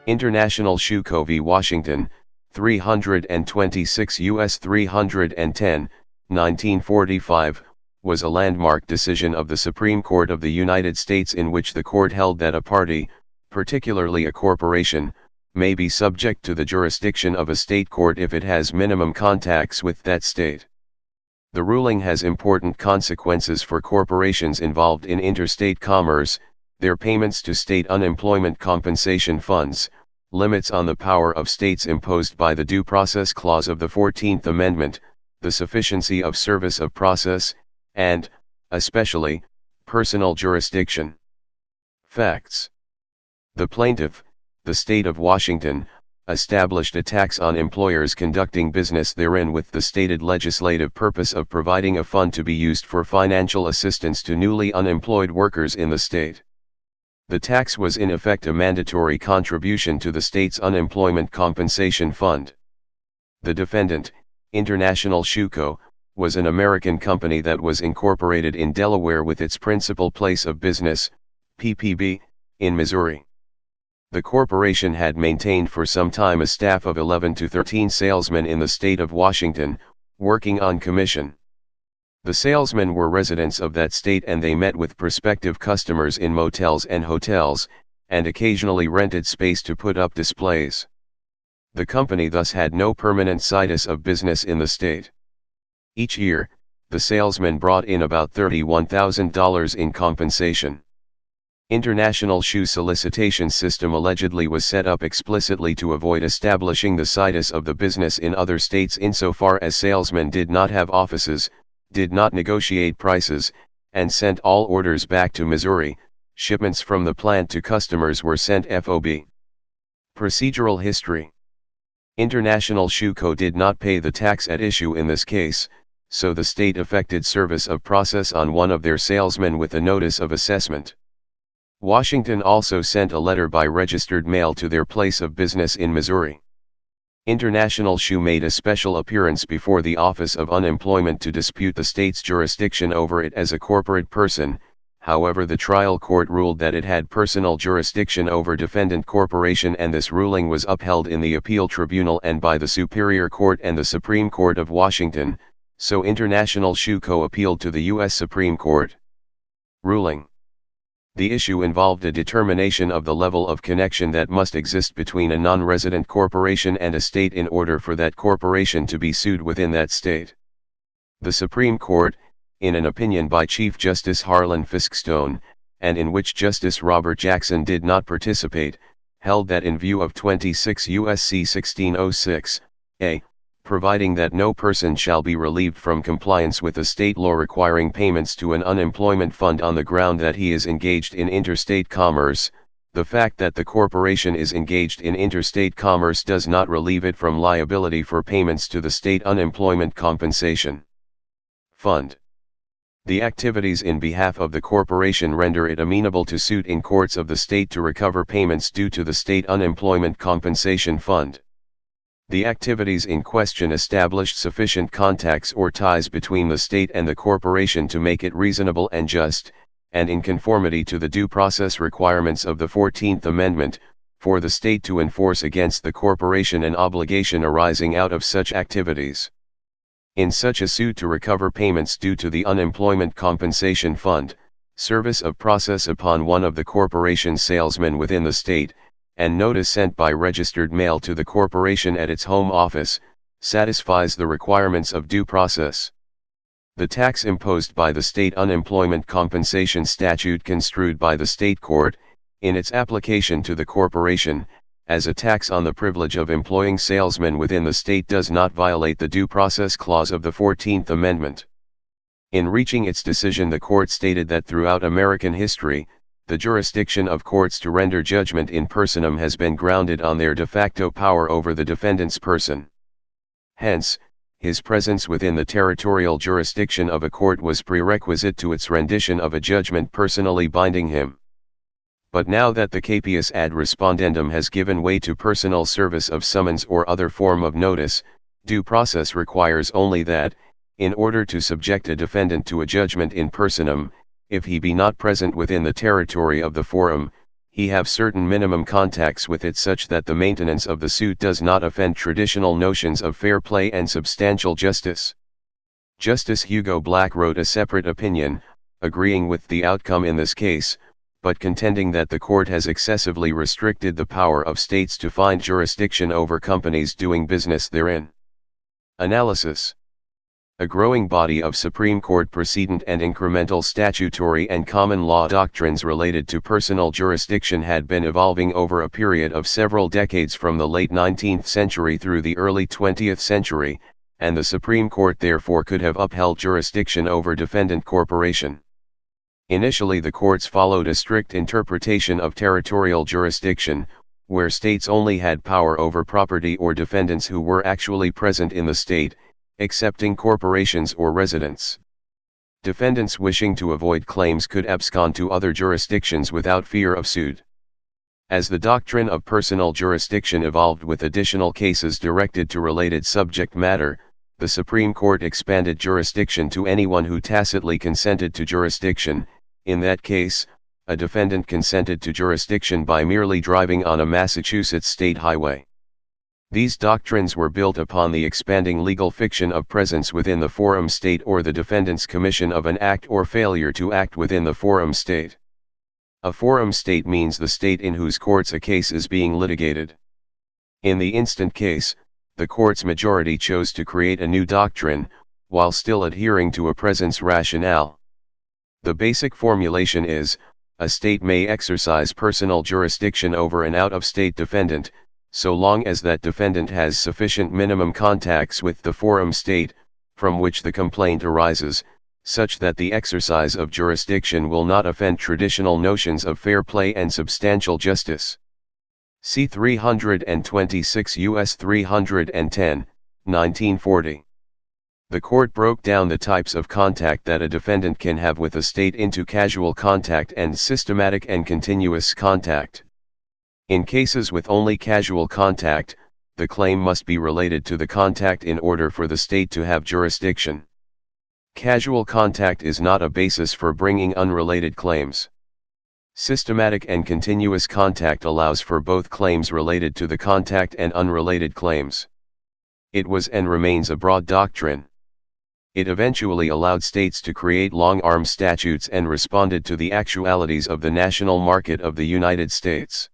International Shuko v. Washington, 326 U.S. 310, 1945, was a landmark decision of the Supreme Court of the United States in which the court held that a party, particularly a corporation, may be subject to the jurisdiction of a state court if it has minimum contacts with that state. The ruling has important consequences for corporations involved in interstate commerce, their payments to state unemployment compensation funds, limits on the power of states imposed by the Due Process Clause of the 14th Amendment, the sufficiency of service of process, and, especially, personal jurisdiction. Facts. The plaintiff, the state of Washington, established a tax on employers conducting business therein with the stated legislative purpose of providing a fund to be used for financial assistance to newly unemployed workers in the state. The tax was in effect a mandatory contribution to the state's unemployment compensation fund. The defendant, International Shuko, was an American company that was incorporated in Delaware with its principal place of business, PPB, in Missouri. The corporation had maintained for some time a staff of 11 to 13 salesmen in the state of Washington, working on commission. The salesmen were residents of that state and they met with prospective customers in motels and hotels, and occasionally rented space to put up displays. The company thus had no permanent situs of business in the state. Each year, the salesmen brought in about $31,000 in compensation. International Shoe solicitation system allegedly was set up explicitly to avoid establishing the situs of the business in other states insofar as salesmen did not have offices, did not negotiate prices, and sent all orders back to Missouri. Shipments from the plant to customers were sent FOB. Procedural history. International Shoe Co. did not pay the tax at issue in this case, so the state effected service of process on one of their salesmen with a notice of assessment. Washington also sent a letter by registered mail to their place of business in Missouri. International Shoe made a special appearance before the Office of Unemployment to dispute the state's jurisdiction over it as a corporate person. However, the trial court ruled that it had personal jurisdiction over defendant corporation, and this ruling was upheld in the appeal tribunal and by the Superior Court and the Supreme Court of Washington, so International Shoe Co. appealed to the U.S. Supreme Court. Ruling. The issue involved a determination of the level of connection that must exist between a non-resident corporation and a state in order for that corporation to be sued within that state. The Supreme Court, in an opinion by Chief Justice Harlan Fiskstone, and in which Justice Robert Jackson did not participate, held that in view of 26 U.S.C. 1606, a, providing that no person shall be relieved from compliance with a state law requiring payments to an unemployment fund on the ground that he is engaged in interstate commerce, the fact that the corporation is engaged in interstate commerce does not relieve it from liability for payments to the state unemployment compensation fund. The activities in behalf of the corporation render it amenable to suit in courts of the state to recover payments due to the state unemployment compensation fund. The activities in question established sufficient contacts or ties between the state and the corporation to make it reasonable and just, and in conformity to the due process requirements of the 14th Amendment, for the state to enforce against the corporation an obligation arising out of such activities. In such a suit to recover payments due to the Unemployment Compensation Fund, service of process upon one of the corporation's salesmen within the state, and notice sent by registered mail to the corporation at its home office, satisfies the requirements of due process. The tax imposed by the state unemployment compensation statute construed by the state court, in its application to the corporation, as a tax on the privilege of employing salesmen within the state does not violate the Due Process Clause of the 14th Amendment. In reaching its decision, the court stated that throughout American history, the jurisdiction of courts to render judgment in personam has been grounded on their de facto power over the defendant's person. Hence, his presence within the territorial jurisdiction of a court was prerequisite to its rendition of a judgment personally binding him. But now that the capias ad respondendum has given way to personal service of summons or other form of notice, due process requires only that, in order to subject a defendant to a judgment in personam, if he be not present within the territory of the forum, he have certain minimum contacts with it such that the maintenance of the suit does not offend traditional notions of fair play and substantial justice. Justice Hugo Black wrote a separate opinion, agreeing with the outcome in this case, but contending that the court has excessively restricted the power of states to find jurisdiction over companies doing business therein. Analysis. A growing body of Supreme Court precedent and incremental statutory and common law doctrines related to personal jurisdiction had been evolving over a period of several decades from the late 19th century through the early 20th century, and the Supreme Court therefore could have upheld jurisdiction over defendant corporation. Initially, the courts followed a strict interpretation of territorial jurisdiction, where states only had power over property or defendants who were actually present in the state, excepting corporations or residents. Defendants wishing to avoid claims could abscond to other jurisdictions without fear of suit. As the doctrine of personal jurisdiction evolved with additional cases directed to related subject matter, the Supreme Court expanded jurisdiction to anyone who tacitly consented to jurisdiction. In that case, a defendant consented to jurisdiction by merely driving on a Massachusetts state highway. These doctrines were built upon the expanding legal fiction of presence within the forum state or the defendant's commission of an act or failure to act within the forum state. A forum state means the state in whose courts a case is being litigated. In the instant case, the court's majority chose to create a new doctrine, while still adhering to a presence rationale. The basic formulation is, a state may exercise personal jurisdiction over an out-of-state defendant, so long as that defendant has sufficient minimum contacts with the forum state, from which the complaint arises, such that the exercise of jurisdiction will not offend traditional notions of fair play and substantial justice. C. 326 U.S. 310, 1940. The court broke down the types of contact that a defendant can have with a state into casual contact and systematic and continuous contact. In cases with only casual contact, the claim must be related to the contact in order for the state to have jurisdiction. Casual contact is not a basis for bringing unrelated claims. Systematic and continuous contact allows for both claims related to the contact and unrelated claims. It was and remains a broad doctrine. It eventually allowed states to create long-arm statutes and responded to the actualities of the national market of the United States.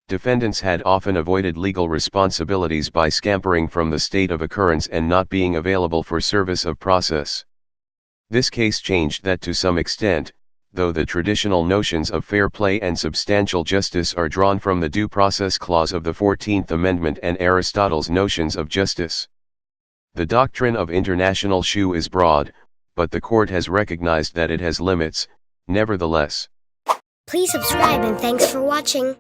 Defendants had often avoided legal responsibilities by scampering from the state of occurrence and not being available for service of process. This case changed that to some extent, though the traditional notions of fair play and substantial justice are drawn from the Due Process Clause of the 14th Amendment and Aristotle's notions of justice. The doctrine of international shoe is broad, but the court has recognized that it has limits, nevertheless. Please subscribe and thanks for watching.